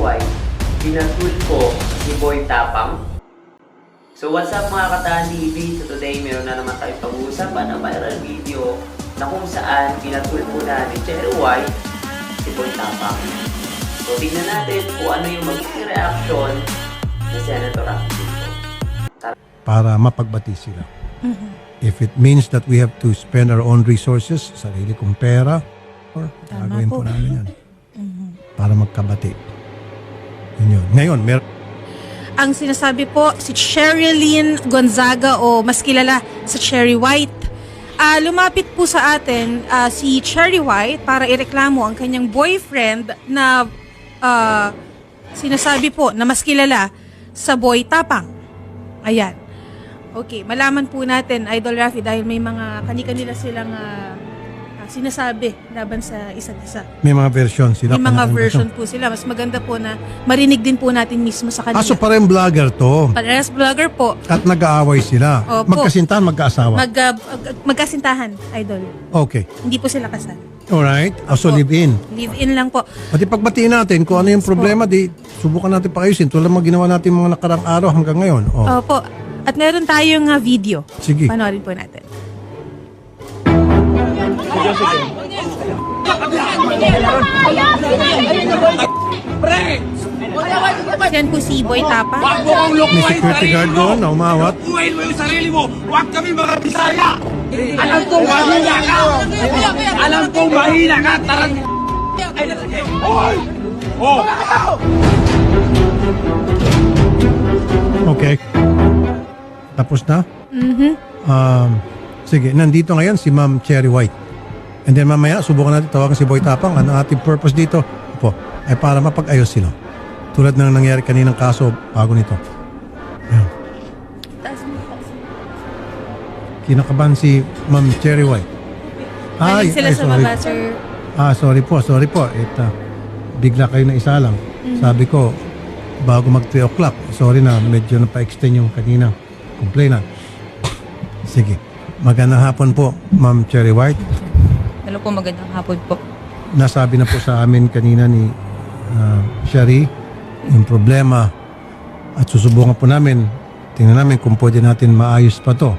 White, pinatulpo si Boy Tapang. So what's up mga ka-TV? So today meron na naman tayong pag-uusapan na viral video na kung saan pinatulpo na ni Cherry White si Boy Tapang. So tingnan natin kung ano yung magiging reaction ni Senator Rafi dito. Para mapagbati sila. If it means that we have to spend our own resources, sarili kong pera, or gagawin po namin yan. Para magkabati. Yun. Ngayon, Ang sinasabi po, si Sherilyn Gonzaga o mas kilala sa Cherry White. Lumapit po sa atin si Cherry White para ireklamo ang kanyang boyfriend na sinasabi po na mas kilala sa Boy Tapang. Ayan. Okay, malaman po natin, Idol Rafi, dahil may mga kani-kanila silang sinasabi laban sa isa't isa. may mga version sila. May mga kanya-kanya version po sila. Mas maganda po na marinig din po natin mismo sa kanila. So parang vlogger to. Parehas vlogger po. At nag-aaway sila. Opo. Magkasintahan, magkaasawa. Magkasintahan, Idol. Okay. Hindi po sila kasal. Alright. So Opo. live-in. Live-in lang po. At ipagbatiin natin kung ano yung problema, di subukan natin paayusin. Tulad mga ginawa natin mga nakarang araw hanggang ngayon. Opo. At meron tayong video. Sige. Panoorin po natin. Yan po si Boy Tapang. May security guard doon na umawat. Buhayin mo yung sarili mo! Huwag kami mga Bisaya! Alam kong mahina ka! Alam kong mahina ka! Tarang... Hoy! Oh! Okay. Tapos na? Sige, nandito ngayon si Ma'am Cherry White. And then mamaya, subukan natin tawagan si Boy Tapang. Ano ating purpose dito? Po, ay para mapag-ayos sila. Tulad ng nangyari kaninang kaso bago nito. Ayan. Kinakabahan si Ma'am Cherry White. Balik sila sa sorry. baba, sir. Sorry po. Bigla kayo na isa lang. Sabi ko, bago mag 3 o'clock, sorry na, medyo na-pa-extend yung kanina complainant. Sige. Magandang hapon po, Ma'am Cherry White. Hello po, magandang hapon po. Nasabi na po sa amin kanina ni Sherry yung problema at susubukan po namin, tingnan namin kung pwede natin maayos pa to.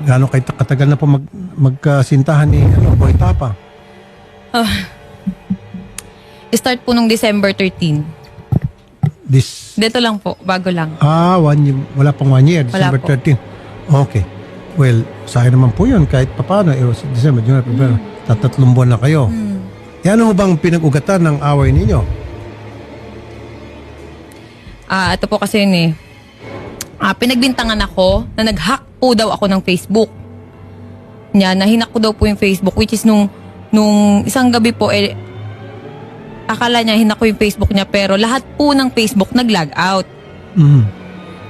Gaano kayo katagal na po magkasintahan ni Boy Tapang? Start po nung December 13. Dito lang po, bago lang. 1 year, wala pang 1 year, Wala December po. 13. Okay. Well, sa akin naman po yun, kahit papaano, December, January, February, 3 buwan na kayo. Yan mo bang pinag-ugatan ng away ninyo? Ito po kasi yun eh. Pinagbintangan ako na nag-hack po daw ako ng Facebook. Nahinak ko daw po yung Facebook, which is nung isang gabi po, akala niya hinak ko yung Facebook niya, pero lahat po ng Facebook nag-log out.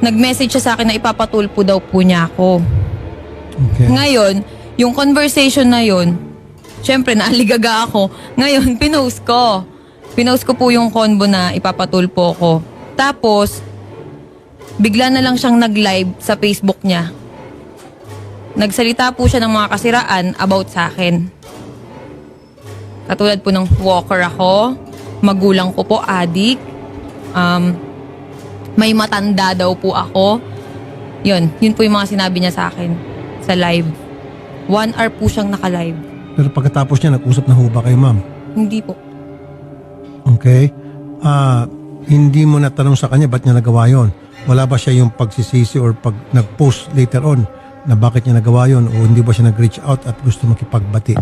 Nag-message siya sa akin na ipapatulpo daw po niya ako. Okay. Ngayon, yung conversation na yun, syempre naaligaga ako. Ngayon, pinost ko. Pinost ko po yung convo na ipapatulpo ko. Tapos, bigla na lang siyang nag-live sa Facebook niya. Nagsalita po siya ng mga kasiraan about sa akin. Katulad po ng walker ako, magulang ko po, adik, may matanda daw po ako. Yun po yung mga sinabi niya sa akin sa live. 1 hour po siyang naka-live. Pero pagkatapos niya, nag-usap na ho ba kayo, ma'am? Hindi po. Okay. Hindi mo natanong sa kanya ba't niya nagawa yon? Wala ba siya yung pagsisisi or pag nag-post later on na bakit niya nagawa yon? O hindi ba siya nag-reach out at gusto makipagbati?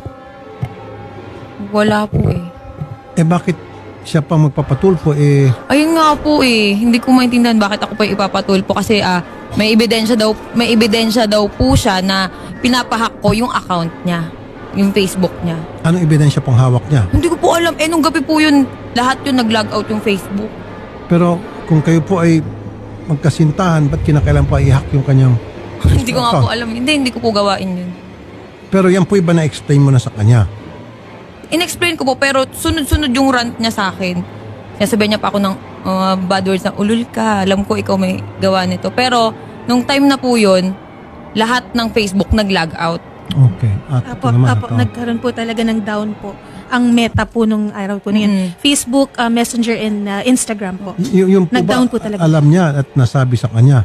Wala po eh. Bakit siya pa magpapatulpo Ayun nga po eh. Hindi ko maintindihan bakit ako pa ipapatulpo kasi may ebidensya daw po siya na pinapahack ko yung account niya, yung Facebook niya. anong ebidensya pong hawak niya? Hindi ko po alam. Nung gabi po yun, lahat yun nag-log out yung Facebook. Pero kung kayo po ay magkasintahan, ba't kinakailan pa i-hack yung kanyang Hindi ko nga po account? alam. Hindi ko po gawain yun. Pero yan po iba na-explain mo na sa kanya. In-explain ko po, pero sunod-sunod yung rant niya sa akin. Sabihan niya pa ako ng bad words na, ulul ka, alam ko ikaw may gawa nito. Pero, nung time na po yun, lahat ng Facebook nag-log out. Okay. At ito naman, ito. Nagkaroon po talaga ng down po ang meta po nung araw po na yun. Facebook, Messenger, and Instagram po. Yung po Nag-down ba, po talaga. alam niya at nasabi sa kanya?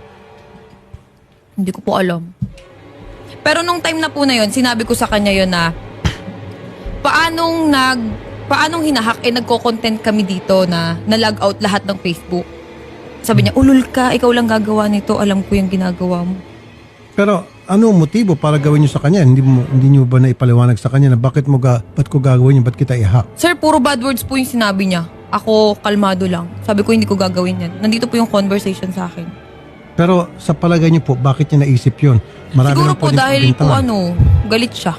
Hindi ko po alam. Pero nung time na po na yun, sinabi ko sa kanya yun na paanong hinahack, nagko-content kami dito na na-log out lahat ng Facebook. Sabi niya, ulul ka, ikaw lang gagawa nito, alam ko yung ginagawa mo. Pero ano motibo para gawin niyo sa kanya? Hindi niyo ba na ipaliwanag sa kanya na ba't ko gagawin yun? Ba't kita i-hack? Sir, puro bad words po yung sinabi niya. Ako, kalmado lang. Sabi ko, hindi ko gagawin yan. Nandito po yung conversation sa akin. Pero sa palagay niyo po, bakit niya naisip yun? Marami Siguro nang po pwedeng dahil po pagbintangan. galit siya.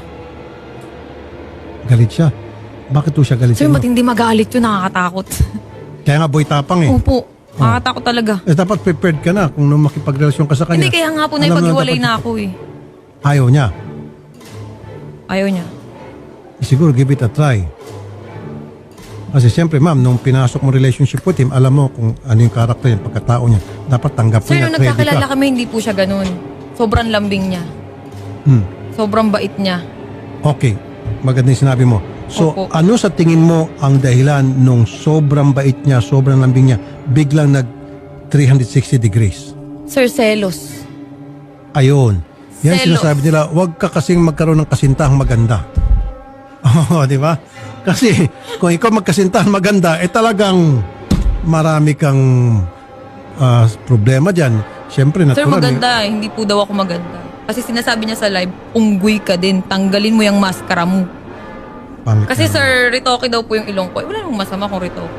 Galit siya? Bakit po siya galit Sir, sa inyo? matindi magalit yun, nakakatakot. Kaya nga boy tapang eh. Opo, nakakatakot talaga. Dapat prepared ka na kung makipagrelasyon ka sa kanya. Hindi, kaya nga po Alam mo naipag-iwalay dapat- na ako eh. Ayaw niya. Ayaw niya. Siguro give it a try. Kasi siyempre ma'am, nung pinasok mo relationship with him, alam mo kung ano yung karakter niya, pagkatao niya. Dapat tanggap mo Sir, niya, nung ready nagkakilala ka. kami, hindi po siya ganun. Sobrang lambing niya. Sobrang bait niya. Okay, maganda yung sinabi mo. So, Opo. ano sa tingin mo ang dahilan nung sobrang bait niya, sobrang lambing niya, biglang nag 360 degrees? Sir, selos. Ayun. Yan Selos. sinasabi nila, huwag ka kasing magkaroon ng kasintahang maganda. Oo, di ba? Kasi kung ikaw magkasintahan maganda, talagang marami kang problema dyan. Siyempre, Sir, natural. maganda eh. Hindi po daw ako maganda. Kasi sinasabi niya sa live, unggoy ka din. Tanggalin mo yung maskara mo. Pangit Kasi na. sir, ritoke daw po yung ilong ko. Wala namang masama kung ritoke.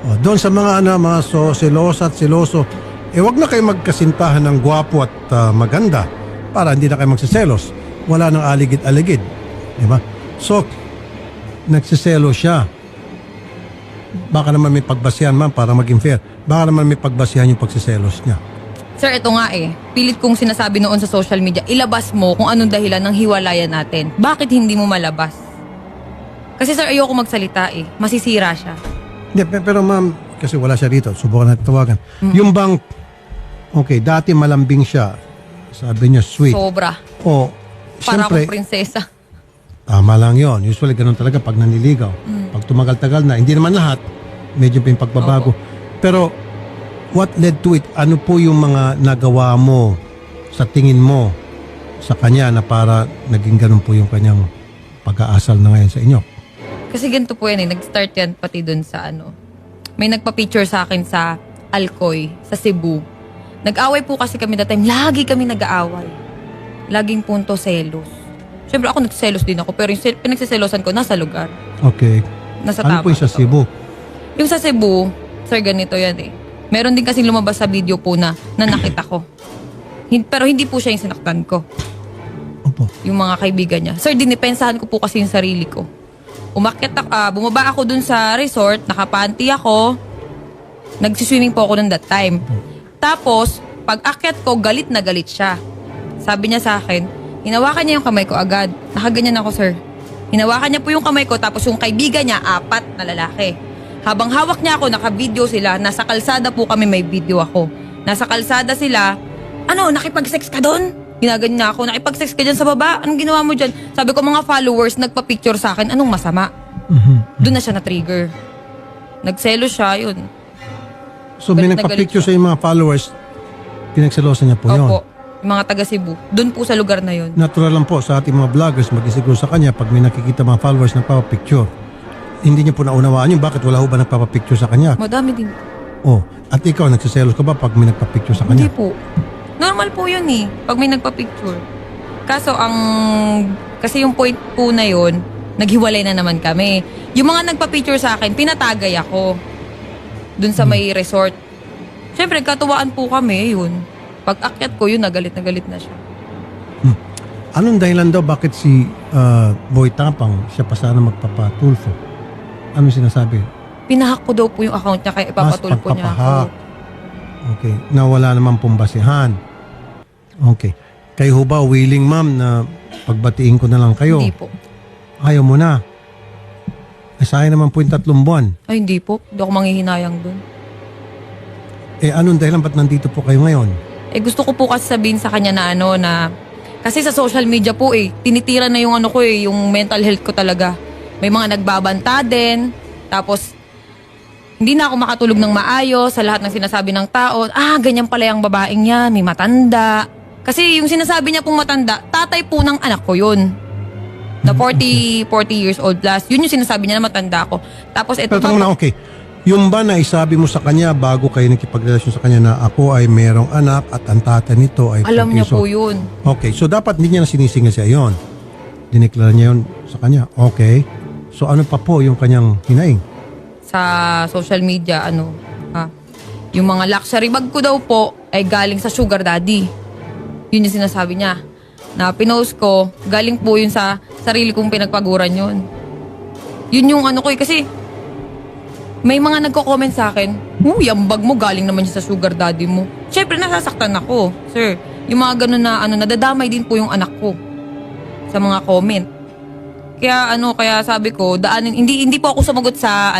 Oh, doon sa mga mga selosa at seloso, wag na kayo magkasintahan ng gwapo at maganda para hindi na kayo magsiselos. Wala nang aligid-aligid. Di ba? So, nagsiselo siya. Baka naman may pagbasihan man para maging fair. Baka naman may pagbasihan yung pagsiselos niya. Sir, ito nga eh. Pilit kong sinasabi noon sa social media, ilabas mo kung anong dahilan ng hiwalayan natin. Bakit hindi mo malabas? Kasi sir, ayoko magsalita eh. Masisira siya. Hindi, pero ma'am, kasi wala siya rito. Subukan natin tawagan. Yung bang, okay, dati malambing siya. Sabi niya, sweet. Sobra. O, Para siyempre, akong prinsesa. tama lang yon. Usually, ganun talaga pag naniligaw. Pag tumagal-tagal na, hindi naman lahat, medyo pa yung pagbabago. Pero, what led to it? Ano po yung mga nagawa mo sa tingin mo sa kanya na para naging ganun po yung kanyang pag-aasal na ngayon sa inyo? Kasi ganito po yan eh. Nag-start yan pati dun sa ano. May nagpa-picture sa akin sa Alcoy, sa Cebu. Nag-away po kasi kami that time. Lagi kami nag-aaway. Laging punto selos. Siyempre ako nagselos din ako. Pero yung pinagsiselosan ko nasa lugar. Okay. Nasa Ano po yung sa Tapa. Cebu? Yung sa Cebu, sir, ganito yan eh. Meron din kasing lumabas sa video po na nakita ko. Pero hindi po siya yung sinaktan ko. Opo. Yung mga kaibigan niya. Sir, dinipensahan ko po kasi yung sarili ko. Bumaba ako dun sa resort, nakapanty ako, nagsiswimming po ako nun that time. Tapos, pag akyat ko, galit na galit siya. Sabi niya sa akin, hinawakan niya yung kamay ko agad. Nakaganyan ako, sir. Hinawakan niya po yung kamay ko, tapos yung kaibigan niya, 4 na lalaki. Habang hawak niya ako, naka-video sila, nasa kalsada po kami, may video ako. Nasa kalsada sila, nakipag-sex ka doon? Ginaganyan niya ako, nakipag-sex ka dyan sa baba? Anong ginawa mo dyan? Sabi ko, mga followers, nagpa-picture sa akin, anong masama? Doon na siya na-trigger. Nagselo siya, yun. So, may Galit na nagpa-picture galit sa yung mga followers, pinagselosan niya po yun. Opo, yung mga taga Cebu. Doon po sa lugar na yun. Natural lang po sa ating mga vloggers mag-isiguro sa kanya pag may nakikita mga followers nagpapapicture. Hindi niya po naunawaan yun. Bakit wala ho ba nagpapapicture sa kanya? Madami din. Oh, at ikaw, nagsiselos ka ba pag may nagpapicture sa Hindi kanya? po. Normal po yun eh, pag may nagpa-picture. Kasi yung point po na yun, naghiwalay na naman kami. Yung mga nagpa-picture sa akin, pinatagay ako. Dun sa may resort. Siyempre, katuwaan po kami, yun. Pag akyat ko, yun, nagalit na siya. Anong dahilan daw bakit si Boy Tapang siya pa sana magpapatulfo? Ano sinasabi? Pinahack ko daw po yung account niya, kaya ipapatulpo niya ako. pagpapahack. Okay. Na wala naman pong basihan. Okay. Kayo ho ba willing, ma'am, na pagbatiin ko na lang kayo? Hindi po. Ayaw mo na. Sayang naman po yung 3 buwan. Ay, hindi po. Hindi ako manghihinayang dun. Anong dahilan ba't nandito po kayo ngayon? Gusto ko po kasi sabihin sa kanya na kasi sa social media po tinitira na yung yung mental health ko talaga. may mga nagbabanta din. Tapos, hindi na ako makatulog ng maayos sa lahat ng sinasabi ng tao. Ganyan pala yung babaeng yan, may matanda. Kasi yung sinasabi niya pong matanda, tatay po ng anak ko yun. Na 40 years old plus. Yun yung sinasabi niya na matanda ako. Tapos ito Pero tanong lang, okay. Yung ba na isabi mo sa kanya bago kayo nakipagrelasyon sa kanya na ako ay merong anak at ang tatay nito ay alam niya buntiso? po yun. Okay, so dapat hindi niya na sinisingil siya yon. Dineklara niya yun sa kanya. Okay. So ano pa po yung kanyang hinaing? Sa social media, yung mga luxury bag ko daw po ay galing sa sugar daddy. Yun yung sinasabi niya. Na pinost ko, galing po yun sa sarili kong pinagpaguran yun. Yun yung ko kasi may mga nagko-comment sa akin, ang bag mo galing naman yun sa sugar daddy mo. Siyempre, nasasaktan ako, sir. Yung mga ganun na, nadadamay din po yung anak ko sa mga comment. Kaya sabi ko, daanin, hindi po ako sumagot sa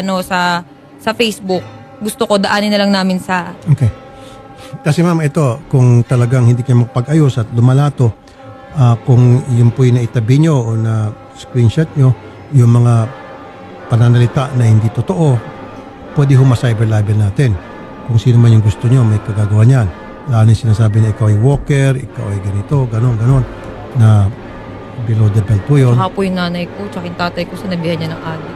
Facebook. Gusto ko daanin na lang namin sa... Okay. Kasi ma'am, ito, kung talagang hindi kayo magpag-ayos at lumalato, kung yun po yung naitabi nyo o na screenshot nyo, yung mga pananalita na hindi totoo, pwede cyber libel natin. Kung sino man yung gusto nyo, may kagagawa niyan. Lalo yung sinasabi na ikaw ay walker, ikaw ay ganito, ganon, na below the belt po yun. Saka po yung nanay ko, tsaka yung tatay ko, sinabihan niya ng adik.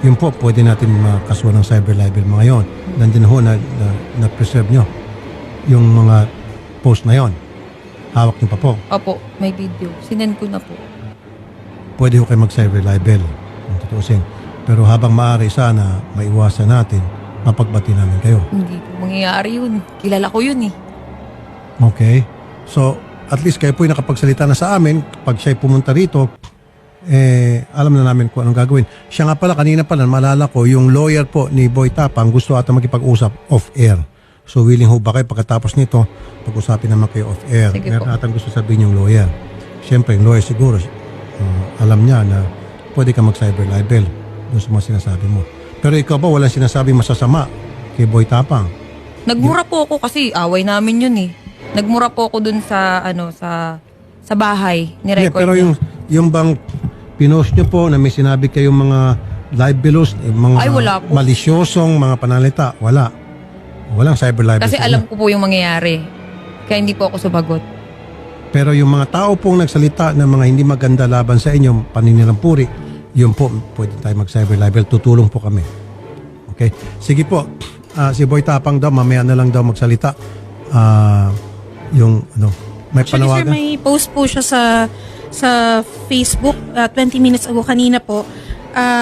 Yun po, pwede natin makasuhan ng cyber libel mga yon. Nandun ho na preserve nyo yung mga post na yon. Hawak nyo pa po. Opo, may video. Sinend ko na po. Pwede ho kayo mag-cyber libel kung tutuusin. Pero habang maaari sana maiwasan natin, mapagbati namin kayo. Hindi po mangyayari yun. Kilala ko yun eh. Okay? So, at least kayo po yung nakapagsalita na sa amin. Pag siya'y pumunta rito, alam na namin kung anong gagawin. Siya nga pala, kanina pala, maalala ko, yung lawyer po ni Boy Tapang gusto ata makipag-usap off-air. So, willing ho ba kayo pagkatapos nito, pag-usapin naman kayo off-air. Sige Meron po. atang gusto sabihin yung lawyer. Siyempre, yung lawyer siguro, alam niya na pwede ka mag-cyber libel doon sa mga sinasabi mo. Pero ikaw ba, walang sinasabi masasama kay Boy Tapang? Nagmura po ako kasi away namin yun eh. Nagmura po ako dun sa sa bahay ni Yeah, record pero niya. yung bang pinost nyo po na may sinabi kayong mga libelos, mga Ay, wala po. malisyosong mga panalita, wala. Walang cyber libel. Kasi sa alam inyo. ko po yung mangyayari. Kaya hindi po ako sumagot. Pero yung mga tao pong nagsalita ng mga hindi maganda laban sa inyo, paninirampuri, yun po, pwede tayo mag-cyber libel. Tutulong po kami. Okay? Sige po. Si Boy Tapang daw, mamaya na lang daw magsalita. May Actually, sir, panawagan. may post po siya sa Facebook 20 minutes ago kanina po.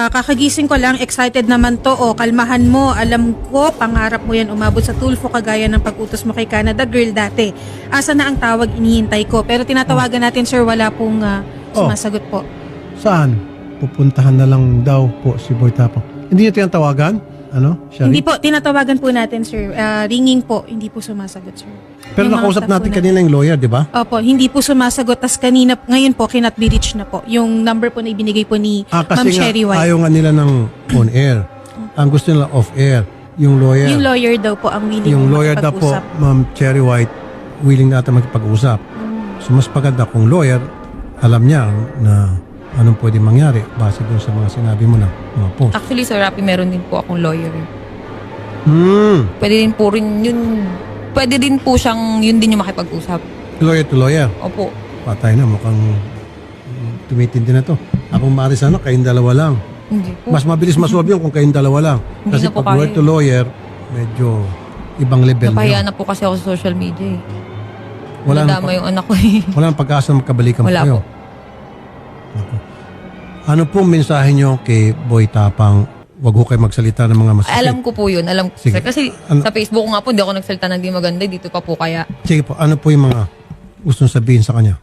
Kakagising ko lang, excited naman to. Kalmahan mo, alam ko, pangarap mo yan umabot sa Tulfo kagaya ng pag-utos mo kay Canada Girl dati. Asa na ang tawag, inihintay ko. Pero tinatawagan natin, sir, wala pong sumasagot po. Saan? Pupuntahan na lang daw po si Boy Tapang. Hindi niya tinatawagan? Shari? Hindi po, tinatawagan po natin, sir. Ringing po, hindi po sumasagot, sir. Pero Yung mga nakausap staff natin po kanina yung lawyer, di ba? Opo, hindi po sumasagot. Tas kanina, ngayon po, cannot be reached na po. Yung number po na ibinigay po ni Ma'am Kasi Sherry nga, White. ayaw nga nila ng on-air. Ang gusto nila off-air. Yung lawyer. Yung lawyer daw po ang willing Yung lawyer daw po, makipag-usap. Ma'am Cherry White, willing na ata makipag-usap. So mas maganda kung lawyer, alam niya na anong pwede mangyari base doon sa mga sinabi mo na mga post. Actually, Sir Rapi, meron din po akong lawyer. Pwede din po siyang, yun din yung makipag-usap. Lawyer to lawyer. Opo. Patay na, mukhang tumitindi na to. Akong maaari sana, kayong dalawa lang. Hindi po. Mas mabilis masolve yun kung kayong dalawa lang. Hindi Kasi na po pag lawyer kaya. to lawyer, medyo ibang level Napahiya na. na po kasi ako sa social media eh. Wala na Nadama yung anak ko eh. Wala nang pag-asa na magkabalikan Wala kayo. po. Naku. Ano po mensahe nyo kay Boy Tapang? Huwag ho kayo magsalita ng mga masasakit. Alam ko po yun. Alam ko. Sige. Sir. Kasi Ano? sa Facebook ko nga po, hindi ako nagsalita ng di maganda. Dito pa po kaya. Sige po, ano po yung mga gustong sabihin sa kanya?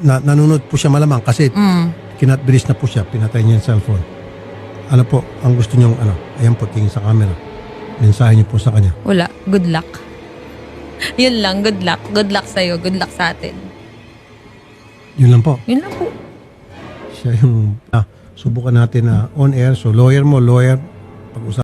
Nanunod po siya malamang kasi kinatbilis na po siya, pinatay niya yung cellphone. Ano po ang gusto niyong ayan po, tingin sa camera. Mensahe niyo po sa kanya. Wala. Good luck. Yun lang. Good luck. Good luck sa'yo. Good luck sa atin. Yun lang po. Yun lang po. Siya yung subukan natin na on air. So lawyer mo, pag-usap